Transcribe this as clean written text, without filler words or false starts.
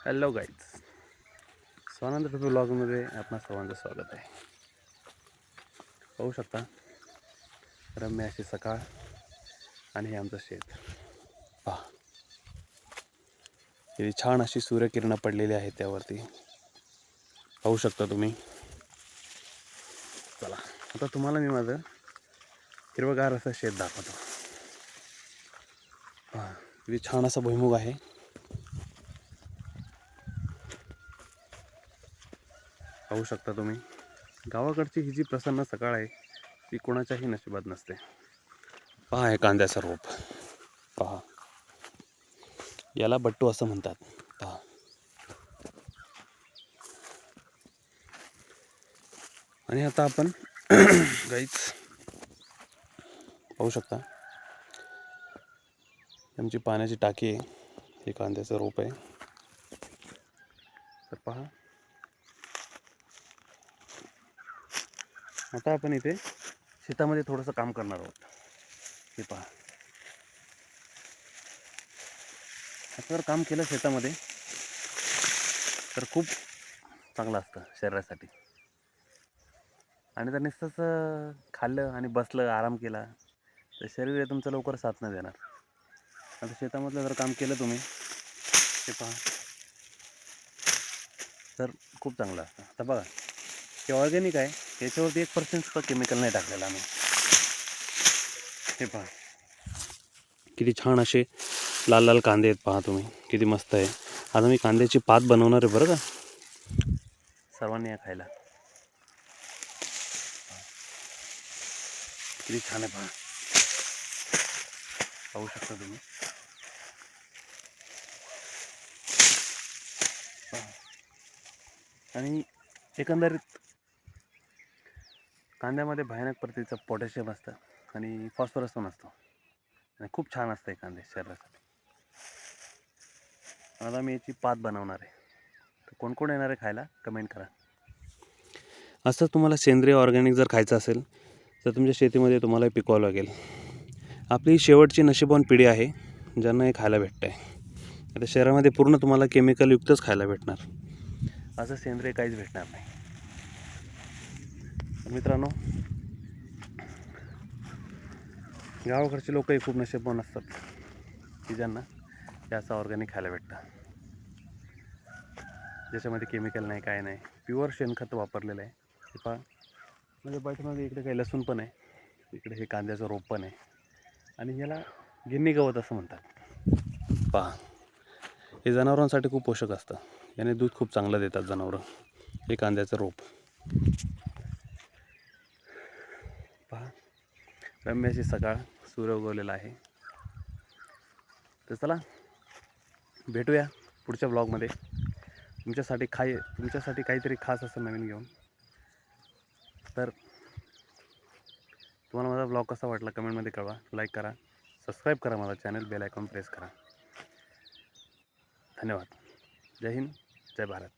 Hello guys, Swanand टोपी ब्लॉगमध्ये आपणा सर्वांचं स्वागत आहे. पाहू शकता रम्य अशी सकाळ आणि हे आमचं शेत पहा. किती छान अशी सूर्यकिरणं पडलेली आहेत त्यावरती, पाहू शकता तुम्ही. चला आता तुम्हाला मी माझं हिरवगार असं शेत दाखवतो. पहा किती छान असा भुईमुग आहे. पाहू शकता तुम्ही. गावाकडची ही जी प्रसन्न सकाळ आहे ती कोणाच्याही नशिबात नसते. पहा हे कांद्याचं रोप पहा, याला बट्टू असं म्हणतात. पहा आणि आता आपण गाईच पाहू शकता आमची पाण्याची टाकी आहे. हे कांद्याचं रोप आहे. तर पहा आता आपण इथे शेतामध्ये थोडंसं काम करणार आहोत. हे पहा, आता जर काम केलं शेतामध्ये तर खूप चांगलं असतं शरीरासाठी. आणि जर नुसतंच खाल्लं आणि बसलं आराम केला तर शरीर हे तुमचं लवकर साथ नाही देणार. आता शेतामधलं जर काम केलं तुम्ही हे पहा तर खूप चांगलं असतं. आता बघा हे ऑर्गॅनिक आहे, याच्यावरती 1% सुद्धा केमिकल नाही टाकलेलं आम्ही. हे पहा किती छान असे लाल लाल कांदे आहेत. पहा तुम्ही किती मस्त आहे. आता मी कांद्याची पात बनवणार आहे बरं का, सर्वांनी या खायला. किती छान आहे पहा, पाहू शकता तुम्ही. आणि एकंदरीत कांद्यामध्ये भयानक प्रतीचं पोटॅशियम असतं आणि फॉस्फरस पण असतो आणि खूप छान असतं हे कांदे शरीरासाठी. आता मी याची पात बनवणार आहे. तर कोण कोण येणार आहे खायला कमेंट करा. असं तुम्हाला सेंद्रिय ऑर्गॅनिक जर खायचं असेल तर तुमच्या शेतीमध्ये तुम्हाला पिकवावं लागेल. आपली शेवटची नशीबवान पिढी आहे ज्यांना हे खायला भेटतं आहे. आता शहरामध्ये पूर्ण तुम्हाला केमिकलयुक्तच खायला भेटणार, असं सेंद्रिय काहीच भेटणार नाही. मित्रांनो, गावाकडचे लोकही खूप नशीबवान असतात की ज्यांना हे असं ऑर्गॅनिक खायला भेटतं, ज्याच्यामध्ये केमिकल नाही, काय नाही, प्युअर शेणखत वापरलेलं आहे. हे पहा म्हणजे पाठीमागे इकडे काही लसूण पण आहे, इकडे हे कांद्याचं रोप पण आहे आणि याला गिन्नी गवत असं म्हणतात. पहा हे जनावरांसाठी खूप पोषक असतं, याने दूध खूप चांगलं देतात जनावरं. हे कांद्याचं रोप पहा, रम्य अशी सकाळ, सूर्य उगवलेला आहे. तर चला भेटूया पुढच्या ब्लॉगमध्ये तुमच्यासाठी काहीतरी खास असं नवीन घेऊन. तर तुम्हाला माझा ब्लॉग कसा वाटला कमेंटमध्ये कळवा. लाईक करा, सबस्क्राईब करा माझा चॅनल, बेल आयकॉन प्रेस करा. धन्यवाद. जय हिंद, जय भारत.